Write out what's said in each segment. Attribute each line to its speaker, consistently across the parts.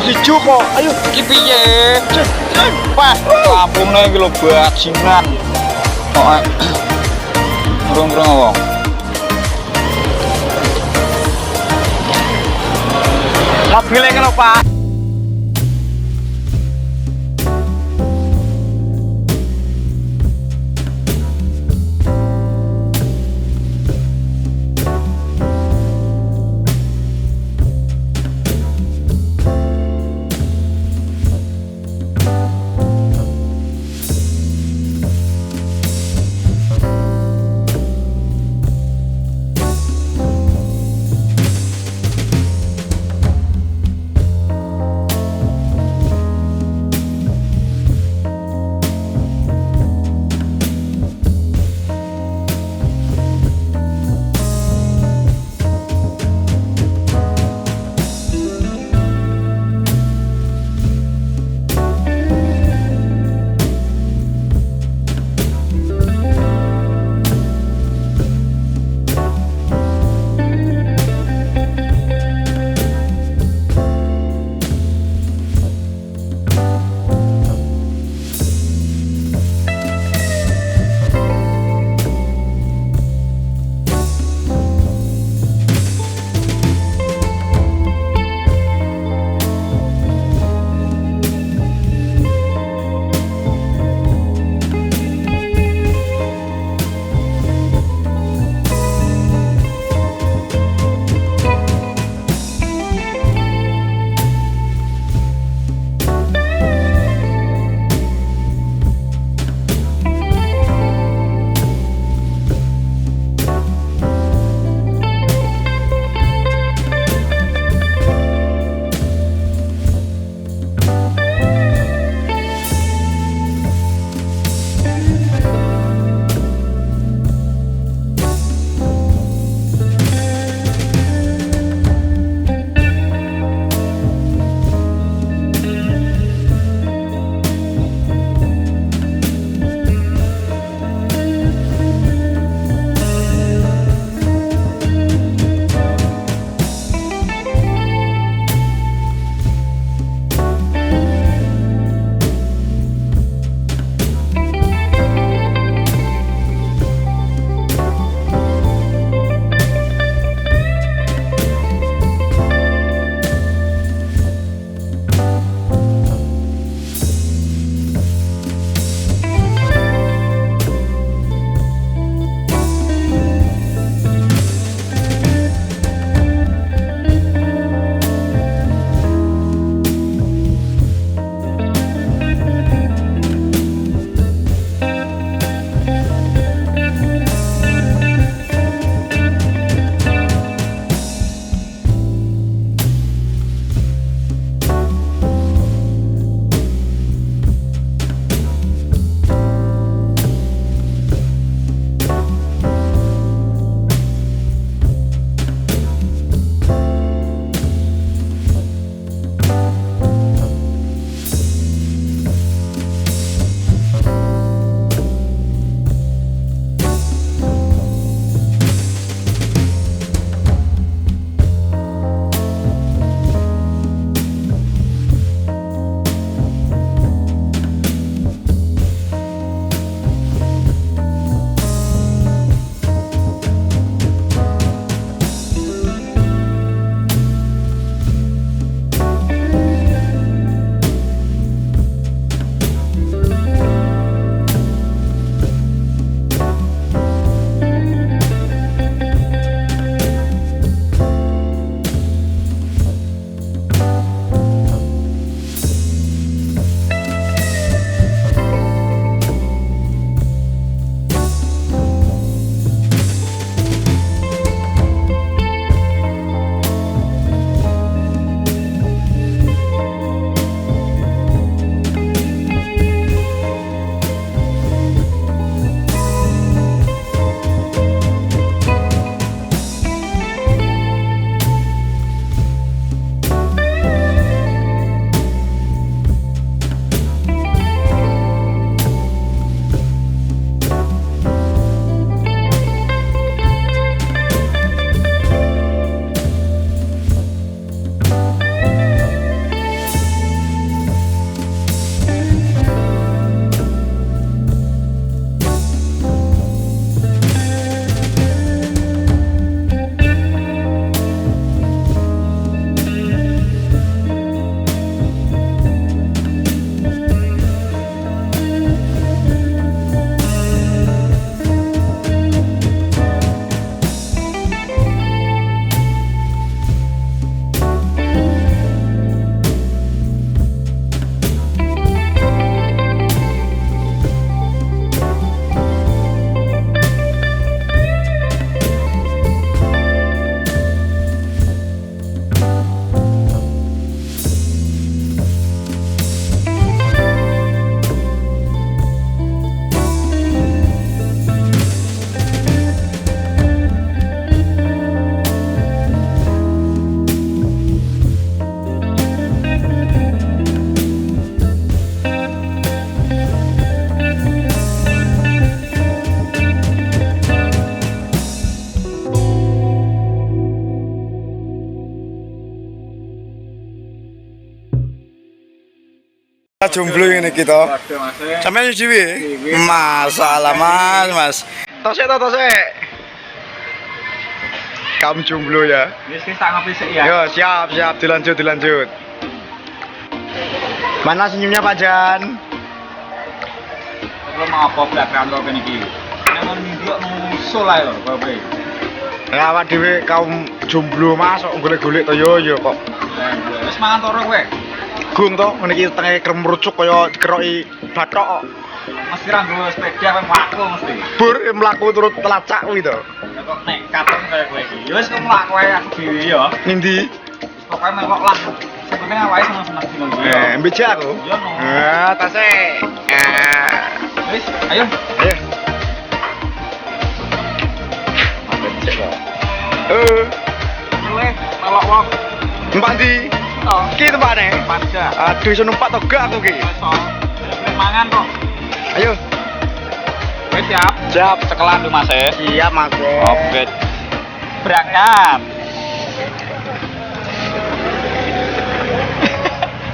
Speaker 1: Hijau kok. Ayo.
Speaker 2: Iki piye? Wah, lampungnya iki lho bajingan. Kok urung-urung apa? Mobilnya kan Pak.
Speaker 1: jomblo ngene iki to.
Speaker 2: Waduh, Mas.
Speaker 1: Sampeyan dhewe? Masalah Mas. Tosek. Kamu jomblo ya?
Speaker 2: Wis tak ngopi sik ya.
Speaker 1: Yo, siap, dilanjut. Mana senyumnya Pak Jan?
Speaker 2: Lo mau apa blak kantor kene iki? Nang ndi kok ngusul ae lho, Bapak.
Speaker 1: Lah awak dhewe kaum jomblo Mas kok golek-golek to yo kok.
Speaker 2: Wis mangan toro kowe.
Speaker 1: Gung to ngene iki tengah kremrucuk kaya dikeroki bathok kok.
Speaker 2: Mesti ra nggo sepeda kowe mlaku mesti.
Speaker 1: Bur mlaku turut telacak kuwi to.
Speaker 2: Kok nekat kaya kowe iki. Ya wis kok mlaku ae aku dhewe ya.
Speaker 1: Nindi?
Speaker 2: Pokoke melok lah. Sebenarnya awake seneng-seneng dino iki.
Speaker 1: Mbeja aku.
Speaker 2: Yo no.
Speaker 1: Tase.
Speaker 2: Wis, ayo.
Speaker 1: Ayo.
Speaker 2: Kowe melok wong.
Speaker 1: Tempat ndi?
Speaker 2: Oh,
Speaker 1: Ki tempatne.
Speaker 2: panja.
Speaker 1: Aduh iso numpak to gak aku ki.
Speaker 2: Wis so. Mangan kok.
Speaker 1: Ayo.
Speaker 2: Wis siap.
Speaker 1: Siap.
Speaker 2: Sekelan tuh Mas.
Speaker 1: Siap Mas.
Speaker 2: Oke. Berangkat.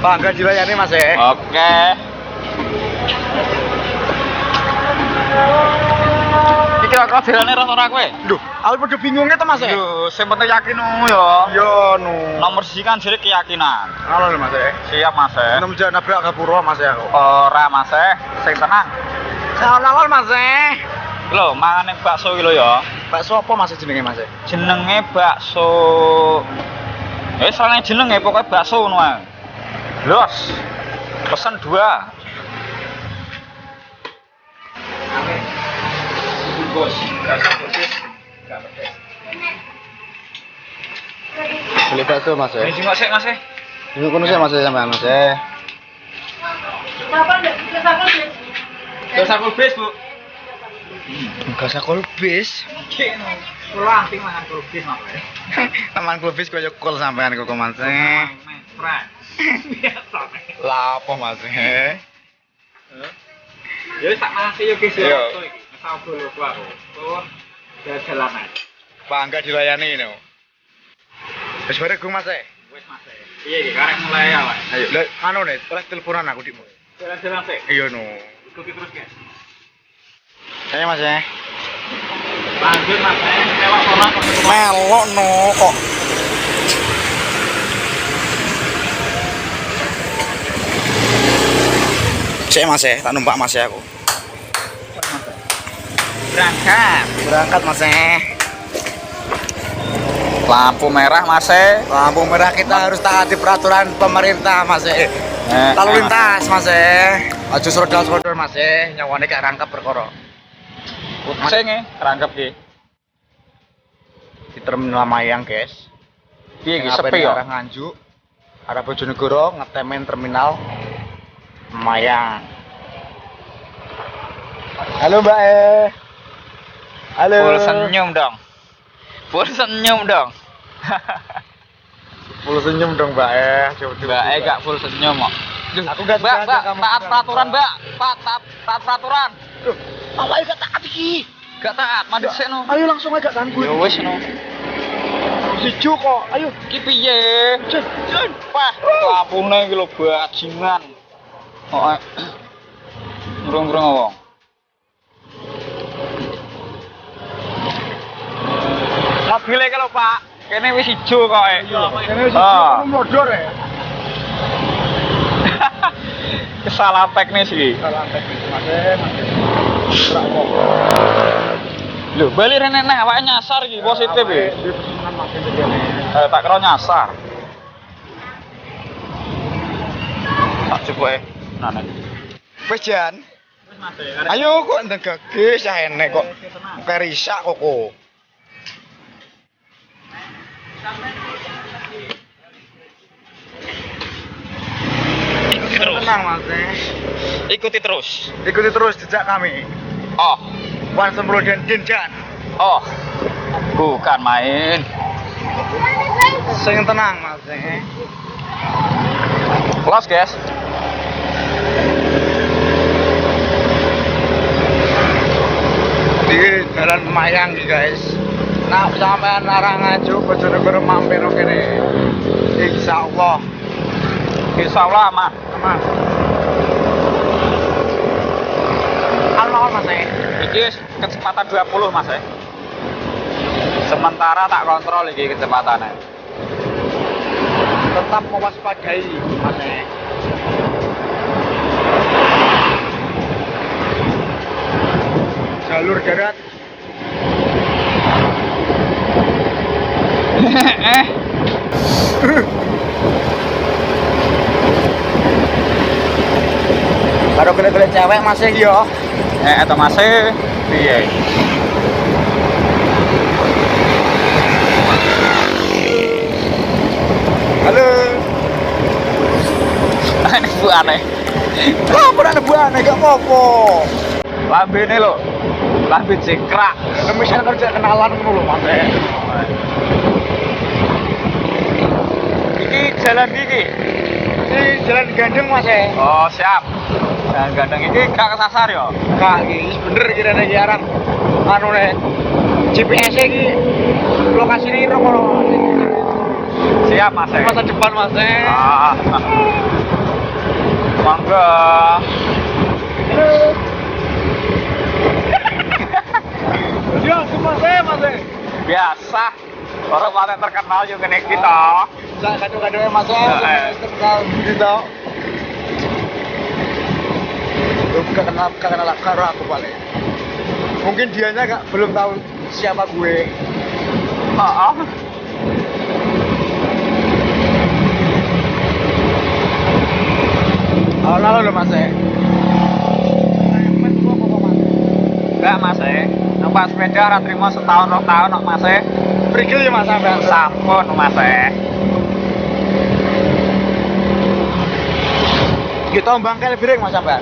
Speaker 1: Bangga dilayani Mas.
Speaker 2: Oke. Iki kira-kira dirane rasa ora kowe?
Speaker 1: Duh, aku padha bingunge to Mas.
Speaker 2: Yo, sing penting yakin ya.
Speaker 1: Yo no.
Speaker 2: Nomor siji kan jere keyakinan.
Speaker 1: Halo Mas.
Speaker 2: Siap Mas.
Speaker 1: Nom jangan nabrak gapura Mas aku.
Speaker 2: Ora Mas, sing tenang.
Speaker 1: Awal-awal Mas.
Speaker 2: Lho, mangane bakso iki lho ya.
Speaker 1: Bakso apa Mas jenenge Mas?
Speaker 2: Jenenge bakso. Soalnya jenenge pokoknya bakso ngono ae. Los. Pesan 2. Bos.
Speaker 1: Beli bakso Mas.
Speaker 2: Ini cuma sik Mas.
Speaker 1: Ini kono sih Mas sampean Mas.
Speaker 2: Dosa kubis, Bu.
Speaker 1: Enggak usah kolbis.
Speaker 2: Kene. Pulang ting mangan kubis Mas.
Speaker 1: Taman kolbis kaya kol sampean kok Mas.
Speaker 2: Mesra. Biasa.
Speaker 1: Lah apa Mas?
Speaker 2: Ya wis tak mangan yo guys
Speaker 1: Yo.
Speaker 2: ya. Tau dulu aku. Oh, jalan.
Speaker 1: Bangga dilayani no. Wis bareng Gung Mas.
Speaker 2: Wis Mas. Iya iki karek mulai awak.
Speaker 1: Ayo, lah anu nih, oleh teleponan aku dik.
Speaker 2: Jalan-jalan sik.
Speaker 1: Iya no.
Speaker 2: Ikuti terus guys.
Speaker 1: Saya Mas.
Speaker 2: Lanjut Mas, lewat sono.
Speaker 1: Melok no kok. Saya Mas tak numpak Mas aku. Berangkat Mas.
Speaker 2: Lampu merah Mas.
Speaker 1: Lampu merah kita harus taati peraturan pemerintah Mas. Lalu lintas Mas. Aja srodal-srodol Mas. Nyawane gak rangkep perkara.
Speaker 2: Sing kerangkep ki.
Speaker 1: Di terminal Mayang, guys.
Speaker 2: Piye iki sepi ya?
Speaker 1: Arah Nganjuk, arah Bojonegoro ngetemen terminal Mayang. Halo Mbak Halo.
Speaker 2: Full senyum dong. Full senyum dong.
Speaker 1: Full senyum dong Mbak
Speaker 2: Mbak gak full senyum kok.
Speaker 1: Aku gak
Speaker 2: Mbak,
Speaker 1: sengaja kamu.
Speaker 2: taat peraturan, Mbak. Pak, taat peraturan.
Speaker 1: Loh, awake gak taat iki.
Speaker 2: Gak taat, mandek sik no.
Speaker 1: Ayo langsung aja gak tangguh.
Speaker 2: Ya wis no.
Speaker 1: Sijo kok. Ayo.
Speaker 2: Ki piye? Jen. Wah, lampune iki lho bajingan. Kok ngrung-ngrung wong. Mobilnya kalau Pak, kene wis ijo kok.
Speaker 1: Kene wis ijo modor ya.
Speaker 2: Kesalahan teknis iki.
Speaker 1: Salah teknis Mas.
Speaker 2: Lho, bali rene nek awake nyasar iki positif iki.
Speaker 1: Di pesanan makin begini.
Speaker 2: Tak kira nyasar. Tak cukup nah.
Speaker 1: Wis Jan.
Speaker 2: Wis Mas.
Speaker 1: Ayo kok ndegage sak enek kok. Perisak kok.
Speaker 2: Ikuti terus.
Speaker 1: Tenang Mas.
Speaker 2: Ikuti terus.
Speaker 1: Ikuti terus jejak kami.
Speaker 2: Oh,
Speaker 1: Wan Sembro dan Jan.
Speaker 2: oh. Bukan main.
Speaker 1: Sing tenang Mas.
Speaker 2: Los, guys.
Speaker 1: Di jalan Mayang iki guys. Nah, sampean arah Nganjuk Bojonegoro mampir kene. Insyaallah.
Speaker 2: Insyaallah aman.
Speaker 1: Mas. mawon Mas.
Speaker 2: Iki kecepatan 20 Mas. Sementara tak kontrol iki kecepatannya.
Speaker 1: Tetap mewaspadai Mas. Jalur darat. Baru gede-gede cewek masih yo.
Speaker 2: Itu masih piye?
Speaker 1: Halo.
Speaker 2: Ini bu aneh.
Speaker 1: Apa ada buane gak apa-apa.
Speaker 2: Lambe ini lho. Lambe jekrak.
Speaker 1: Misalnya kerja kenalan ngono lho Mas.
Speaker 2: Iki jalan iki.
Speaker 1: Ini jalan gandeng Mas.
Speaker 2: Oh, siap. Jalan gandeng iki gak kesasar ya?
Speaker 1: Kak iki bener kirane iki arah anu nek GPS iki lokasine ira kono.
Speaker 2: Siap, Mas.
Speaker 1: Masa depan Mas.
Speaker 2: Ah. Mangga.
Speaker 1: Ya, Mas.
Speaker 2: Biasa. Orang paling terkenal juga nih kita.
Speaker 1: Sak kado-kadoe Mas. Terkenal gitu. Gak kenal karo aku paling. Mungkin dianya belum tahu siapa gue.
Speaker 2: Heeh.
Speaker 1: Lalu lho Mas.
Speaker 2: Enggak, Mas. Numpak sepeda ora trimo setahun 2 tahun kok, Mas.
Speaker 1: Prigel ya Mas sampean.
Speaker 2: Sampun, Mas.
Speaker 1: Kita bangkel brek Mas sampean.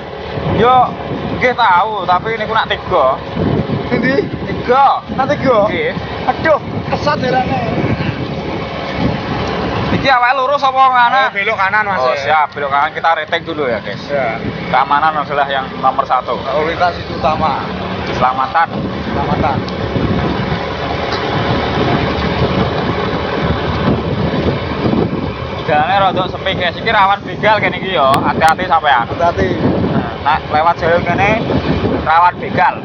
Speaker 2: Yo, nggih tahu, tapi niku nak 3.
Speaker 1: Endi?
Speaker 2: 3.
Speaker 1: Nanti go.
Speaker 2: Nggih.
Speaker 1: Aduh, kesat derane.
Speaker 2: Iki awake lurus apa mana?
Speaker 1: Belok kanan Mas.
Speaker 2: Oh, siap. Belok kanan kita retake dulu ya, guys.
Speaker 1: Ya.
Speaker 2: Keamanan adalah yang nomor 1.
Speaker 1: Lalu lintas itu utama.
Speaker 2: Keselamatan.
Speaker 1: Selamatan.
Speaker 2: Jalannya rodok sepi, guys. Iki rawan begal kene iki yo. Hati-hati sampean.
Speaker 1: Hati-hati.
Speaker 2: Nah, lewat jalur kene rawan begal.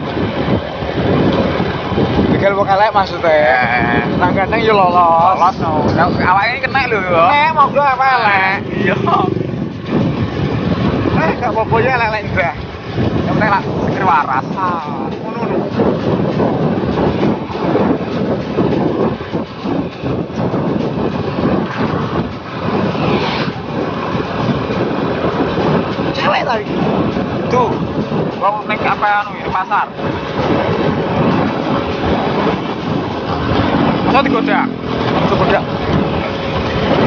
Speaker 1: Begal wong elek maksudnya. Nang gandeng yo lolos.
Speaker 2: Lolos no. Awake ini kena lho yo.
Speaker 1: Nek monggo apa elek.
Speaker 2: Iya.
Speaker 1: Gak apa-apa ya elek ndak.
Speaker 2: Yang penting lah pikir waras.
Speaker 1: Ngono. Cewek tadi.
Speaker 2: Tuh. Wong ning apa anu ini pasar. Masa digoda?
Speaker 1: Godak.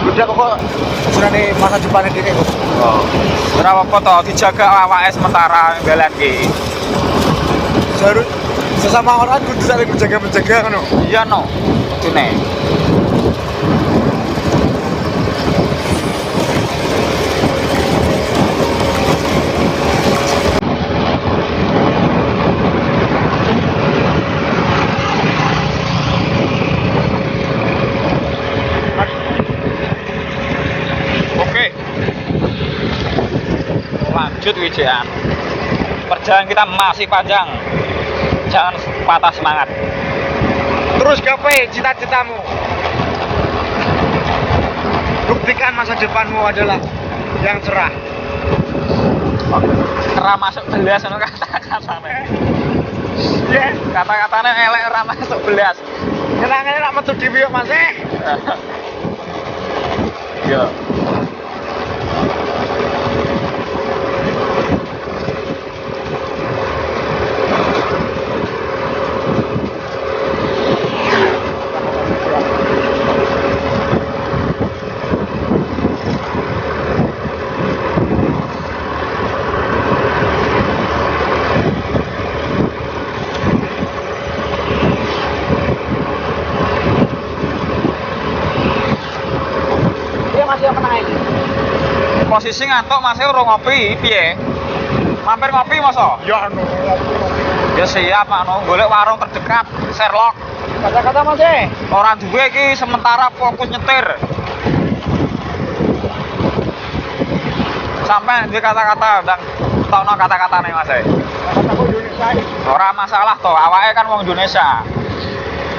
Speaker 1: Godak kok jenenge masa depan dene kok.
Speaker 2: Oh. Ora apa-apa to, dijaga awake sementara jalan iki.
Speaker 1: Harus sesama orang kudu saling menjaga ngono.
Speaker 2: Iya no. Kudune. Oke. Lanjut wijian. Perjalanan kita masih panjang. Jangan patah semangat.
Speaker 1: Terus gapai cita-citamu. Buktikan masa depanmu adalah yang cerah.
Speaker 2: Ora masuk belas ngono kata-katane.
Speaker 1: Yes,
Speaker 2: Kata-katane elek ora masuk belas.
Speaker 1: nyenangane nak metu dhewe yo Mas.
Speaker 2: Yo.
Speaker 1: Iya Mas yang menang iki.
Speaker 2: Posisi ngantuk masih urung ngopi piye? Mampir ngopi masa?
Speaker 1: Ya anu.
Speaker 2: Ya siap anu golek warung terdekat Sherlock.
Speaker 1: Kata-kata Mas.
Speaker 2: Orang duwe iki sementara fokus nyetir. Sampai di kata-kata dan ngetokno kata-katane Mas.
Speaker 1: Kataku Indonesia.
Speaker 2: Ora masalah toh, awake kan wong Indonesia.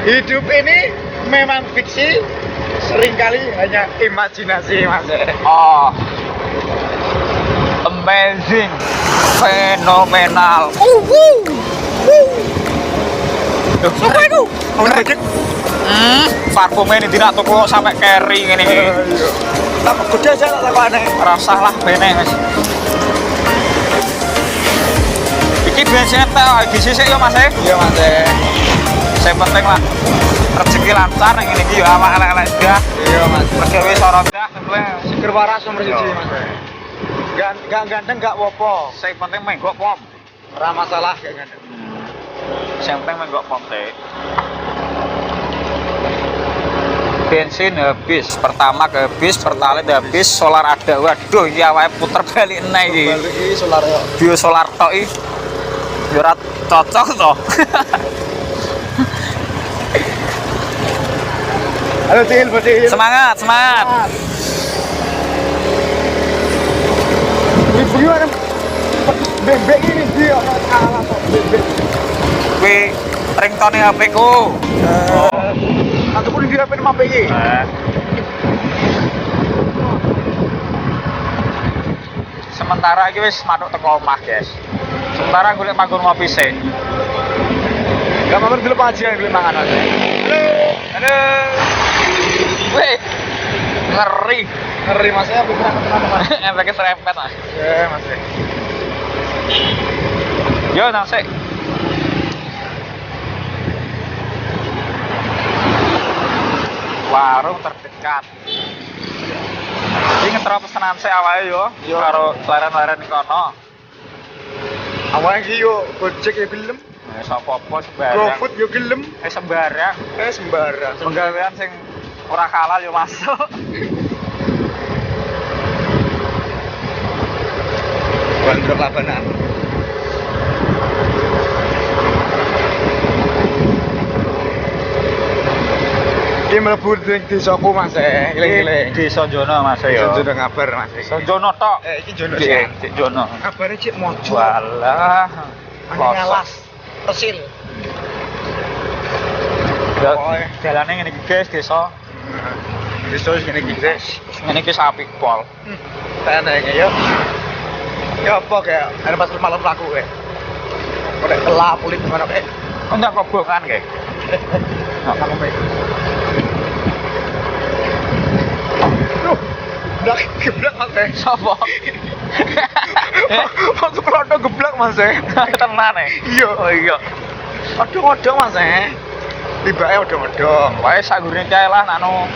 Speaker 1: Hidup ini memang fiksi, seringkali hanya imajinasi, Mas.
Speaker 2: Oh. Amazing. Fenomenal. Apa itu? Parfumnya ini tidak tuku sampai carry ngene iki.
Speaker 1: Tak gede aja tak takone.
Speaker 2: Ora salah bene Mas. Iki bensin ta iki sisik yo Mas.
Speaker 1: Iya, Mas.
Speaker 2: Saya penting lah rezeki lancar ning ngene iki yo awak elek-elek dah.
Speaker 1: Iya, Mas.
Speaker 2: Rezeki sorot dah sebenarnya.
Speaker 1: Seger waras nomor 1, Mas. Gak ganteng gak wopo.
Speaker 2: Saya penting menggok pom.
Speaker 1: Ora masalah gak ganteng.
Speaker 2: Yang penting menggok pom teh. Bensin habis, pertama habis, pertalite habis, solar ada. Waduh, iki awake puter balik neh iki.
Speaker 1: Balik iki solar yo.
Speaker 2: Bio solar tok iki. Yo ora cocok to.
Speaker 1: Halo Til, betul.
Speaker 2: Semangat, semangat.
Speaker 1: Ibu ada bebek ini dia kalah kok bebek.
Speaker 2: Kuwi ringtone HP ku.
Speaker 1: Aku pun di HP map iki.
Speaker 2: Sementara iki wis manuk teko omah, guys. Sementara golek manggon ngopi sik.
Speaker 1: Gak mampir dulu aja yang mangan aja.
Speaker 2: Halo. Wih. Ngeri.
Speaker 1: Ngeri masnya aku pernah ketemu Mas.
Speaker 2: Efeknya serempet, Mas.
Speaker 1: Ya, Mas.
Speaker 2: Yo, nang sik. Warung terdekat. Iki ngetro pesanan sik awake yo. Yo karo laren-laren iki kono.
Speaker 1: Awak iki yo Gojek ya gelem,
Speaker 2: Wis apa-apa sembarang.
Speaker 1: GoFood yo gelem,
Speaker 2: Sembarang.
Speaker 1: sembarang.
Speaker 2: Penggawean sing ora halal yo masuk.
Speaker 1: Bandar Labanan. Iki mlebu ning desaku Mas, eling-eling.
Speaker 2: Di Sonjono Mas yo.
Speaker 1: Sudah ngabar Mas.
Speaker 2: Sonjono tok.
Speaker 1: Iki Jono
Speaker 2: Di
Speaker 1: sih.
Speaker 2: Jono.
Speaker 1: Kabare cik mojo.
Speaker 2: Walah.
Speaker 1: Ngalas. Resil.
Speaker 2: Jalane ngene iki guys, desa.
Speaker 1: Desa sing ngene iki, guys.
Speaker 2: Ngene iki sapi pol.
Speaker 1: Tenenge yo. Ya apa kayak ada pas malam laku kayak. Oleh kelap kulit gimana kayak.
Speaker 2: Enggak kobokan kayak.
Speaker 1: Kamu baik. Duh, geblak Mas.
Speaker 2: Sopo?
Speaker 1: Waktu produk geblak Mas.
Speaker 2: Tenan e.
Speaker 1: Iya.
Speaker 2: Oh iya.
Speaker 1: Odong-odong Mas. Tibake odong-odong.
Speaker 2: Wae sak gurine kae lah nakno.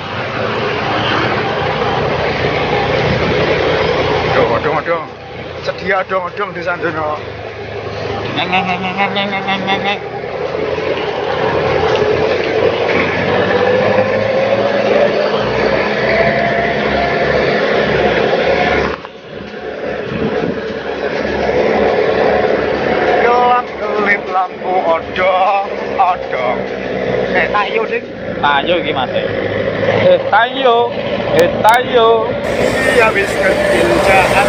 Speaker 1: Odong-odong. Sedia odong-odong di Sandono.
Speaker 2: Ngeng ngeng ngeng ngeng ngeng ngeng ngeng ngeng.
Speaker 1: Gelap-gelip lampu odong-odong. Ayo ding.
Speaker 2: Ayo iki Mas. Ayo. Ayo.
Speaker 1: Iya wis ketinjaan.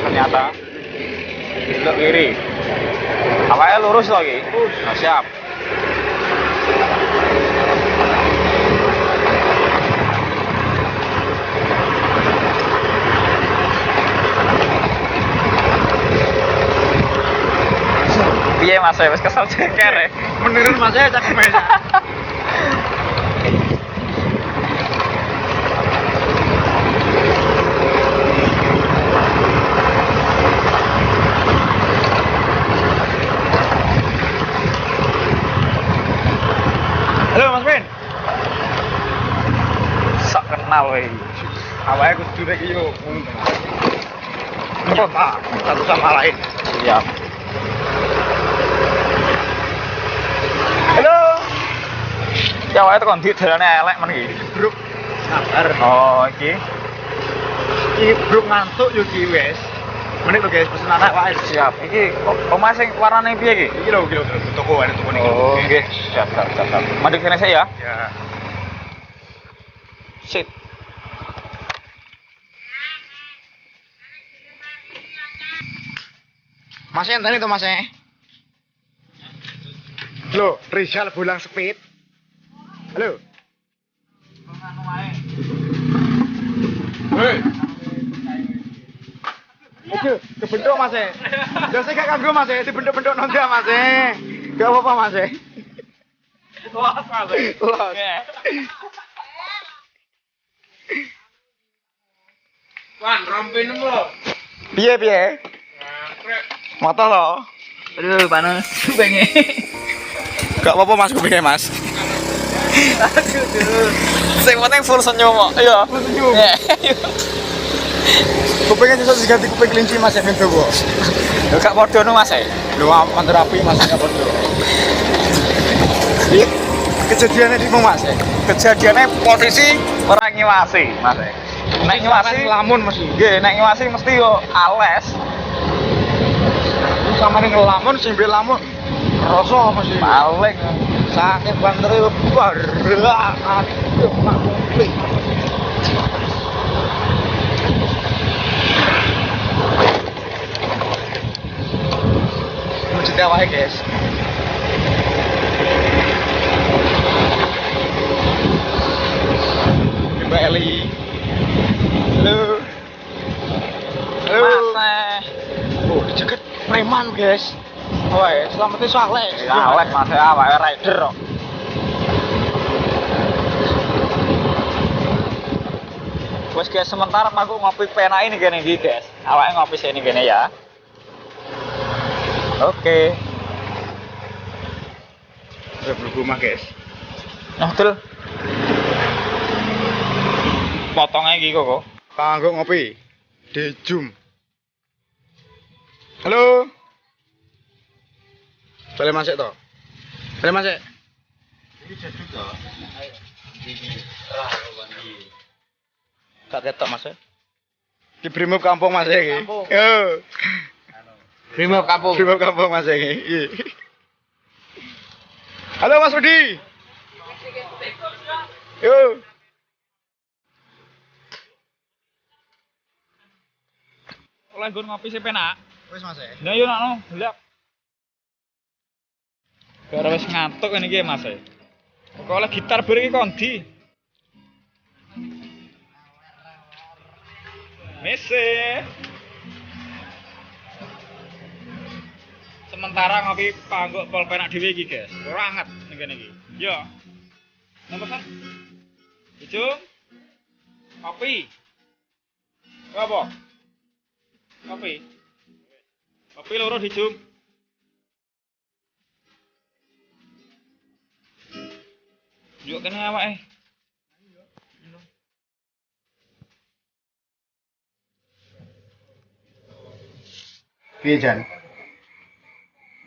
Speaker 2: Ternyata belok kiri. Awalnya lurus lagi. Nah, siap. Piye Mas wis kesel ceker.
Speaker 1: Menurun Mas cakep Mas. Halo Mas Ben.
Speaker 2: Sok kenal weh.
Speaker 1: Awalnya kudu rek yo. Apa satu sama lain.
Speaker 2: Siap.
Speaker 1: Halo.
Speaker 2: Ya wae tekan di dalane elek men iki.
Speaker 1: Bro, sabar.
Speaker 2: Oh, iki.
Speaker 1: Iki bro ngantuk yo ki wes. Menit lho guys, pesen anak wae.
Speaker 2: Siap. Iki omah sing warnane piye iki?
Speaker 1: Iki lho toko ada toko niki.
Speaker 2: Oh, nggih. Siap. Madhep kene saya ya.
Speaker 1: Ya.
Speaker 2: Sit.
Speaker 1: Masnya entah itu masnya. Halo, Rizal Bulang Speed. Halo. Hei. Oke, kebentuk masnya. Jangan saya gak kagum masnya, dibentuk-bentuk nongga masnya. Gak apa-apa masnya.
Speaker 2: Los masih.
Speaker 1: Los.
Speaker 3: Wan, rompin lo.
Speaker 1: Piye? Mata lo.
Speaker 2: Aduh, panas. Kupingnya.
Speaker 1: Gak apa-apa mas, kupingnya mas.
Speaker 2: Sing penting full senyum kok. Iya.
Speaker 1: Senyum.
Speaker 2: Iya.
Speaker 1: Kupingnya bisa diganti kuping kelinci mas ya pintu gua.
Speaker 2: Lho gak padha no Mas.
Speaker 1: Lu aman terapi mas gak perlu. Kejadiannya di mana mas?
Speaker 2: Kejadiannya posisi ora ngiwasi, Mas. Nek ngiwasi
Speaker 1: lamun mesti.
Speaker 2: nggih, nek ngiwasi mesti yo ales.
Speaker 1: Sama ning lamun sing mbek lamun. Rasa mesti.
Speaker 2: Paling
Speaker 1: Sakit banter berak. Aduh, mak komplit. Mau cerita wae guys. Mbak Eli. Halo.
Speaker 2: Mas.
Speaker 1: Oh, dicegat preman guys. Woi, selamatnya soalnya.
Speaker 2: Ya Alex Mas awake rider kok. Wes guys, sementara aku ngopi penak ini gini iki guys. Awake ngopi sini gini ya. Oke.
Speaker 1: Udah bergumah guys.
Speaker 2: Nodel. Potongnya iki kok.
Speaker 1: Kanggo ngopi di Zoom. Halo. Boleh masuk toh? Boleh masuk.
Speaker 3: Ini jadi toh.
Speaker 1: Gak ketok masuk. Di Brimob kampung mas iki. Yo.
Speaker 3: Brimob kampung.
Speaker 1: Brimob kampung mas iki. Halo Mas Rudi. Yo.
Speaker 2: Oleh gue ngopi sih penak.
Speaker 1: Wis Mas.
Speaker 2: Nah yo nakno, lek. Gara wis ngantuk ngene iki Mas. Kok oleh gitar bar iki kondi. Mese. Sementara ngopi kanggo pulpenak dhewe iki, guys. Ora anget ning kene iki. Yo. Nomor kan? Ujung. Kopi. Apa? Kopi. Kopi loro dijum. Yuk kene awake.
Speaker 1: Piye Jan?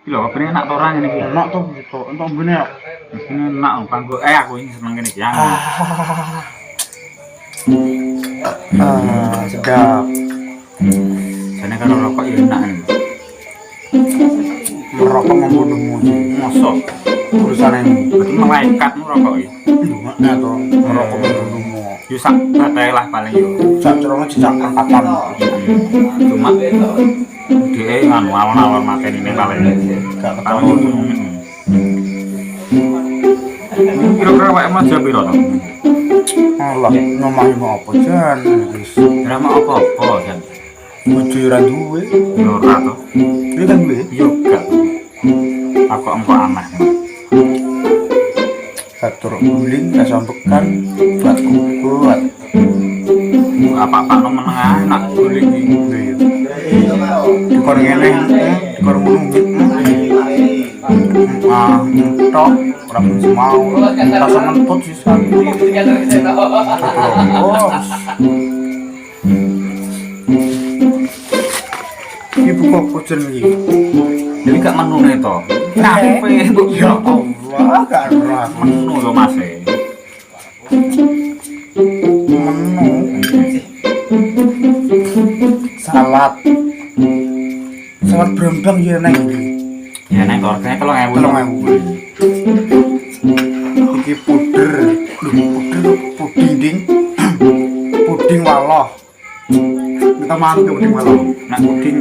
Speaker 2: Iki lho kopine enak to ora ngene iki.
Speaker 1: Enak to gitu. Entuk mbene ya.
Speaker 2: Ini enak kanggo aku ini seneng kene iki.
Speaker 1: Sedap.
Speaker 2: Jane karo rokok ya enak.
Speaker 1: Merokok membunuhmu.
Speaker 2: Mosok
Speaker 1: Urusan ini.
Speaker 2: betul malaikat merokok iki.
Speaker 1: Nah to, merokok membunuhmu.
Speaker 2: Yo sak tete lah paling yo.
Speaker 1: Sak cerone cicak angkatan.
Speaker 2: Cuma dia nganu alon-alon mateni ini paling
Speaker 1: Gak
Speaker 2: tahu.
Speaker 1: ketahuan.
Speaker 2: Kira-kira wae mas jam piro to?
Speaker 1: Allah, ngomahi mau apa Jan?
Speaker 2: Drama apa-apa kan.
Speaker 1: Bojo ora duwe.
Speaker 2: Yo ora to.
Speaker 1: Iki kan duwe.
Speaker 2: Yo gak.
Speaker 4: guling, rasa bekan, buat kuat.
Speaker 2: Apa-apa no menengah nak guling iki.
Speaker 4: Dikor ngene, dikor ngono. Tok, orang semau, rasa ngentut sisa. Bos. Ibu kok kucing iki.
Speaker 2: Jadi gak menu nih toh. Kafe bu.
Speaker 4: Ya Allah, gak enak.
Speaker 2: Menu yo mas
Speaker 4: Menu salad berembang ya neng
Speaker 2: Ya neng orangnya kalau ngewu.
Speaker 4: iki puder puding ding puding waloh kita makan puding waloh
Speaker 2: Nak puding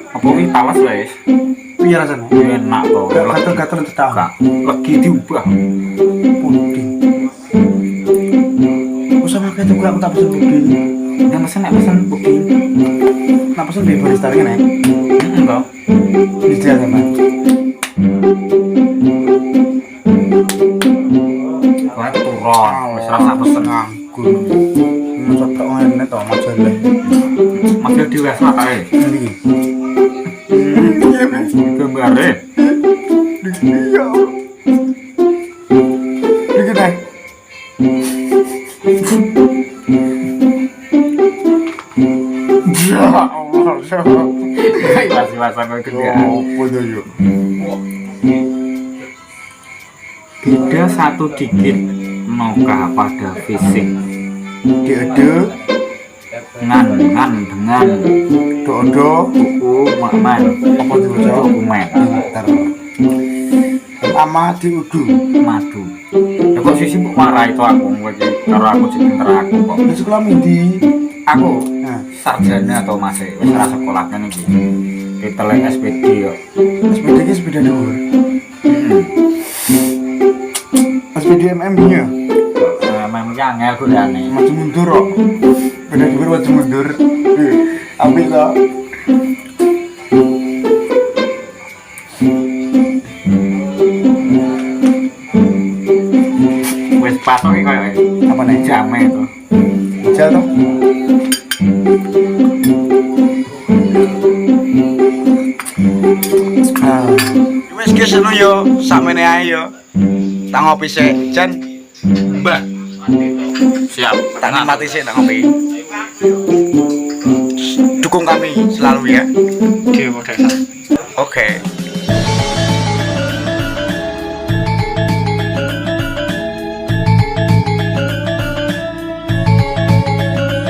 Speaker 2: apa ini talas guys?
Speaker 4: piye rasane
Speaker 2: Enak toh.
Speaker 4: gatel-gatel cedak
Speaker 2: Gak lagi diubah.
Speaker 4: puding usah makan itu aku tak pesen puding
Speaker 2: Yang pesen puding.
Speaker 4: tak pesen di barista ini nek
Speaker 2: Enggak.
Speaker 4: di dia sama
Speaker 2: Soalnya turun. Wis rasa pesen.
Speaker 4: nganggur macet tok ngene to majalah
Speaker 2: Masih di wes lah kae.
Speaker 4: iki
Speaker 2: Gambare.
Speaker 4: iya iki nek ya Allah
Speaker 2: Masih-masih kok gede.
Speaker 4: apa itu yuk
Speaker 2: Beda satu dikit maukah pada fisik
Speaker 4: diade
Speaker 2: ngan dengan
Speaker 4: dodo
Speaker 2: dokumen
Speaker 4: apa diwaca
Speaker 2: dokumen
Speaker 4: pinter ama diudu
Speaker 2: madu ya kok sisi mbok marah itu aku lagi karo aku sing pinter aku kok
Speaker 4: di sekolah mindi
Speaker 2: aku
Speaker 4: nah
Speaker 2: sarjana atau masih wis ora sekolah kan iki titelnya SPD yo
Speaker 4: SPD ki sepeda dhuwur SPD MM nya
Speaker 2: memang angel godane
Speaker 4: maju mundur kok sepeda dhuwur maju mundur apik to
Speaker 2: wis patok iki koyo
Speaker 4: apa nih
Speaker 2: jame itu
Speaker 4: jatuh
Speaker 1: Wis ki seno yo, sakmene ae yo. Tak ngopi sik, Jan.
Speaker 2: mbah siap
Speaker 1: Tak nikmati sik tak ngopi. Dukung kami selalu ya.
Speaker 2: Dewa
Speaker 1: Oke.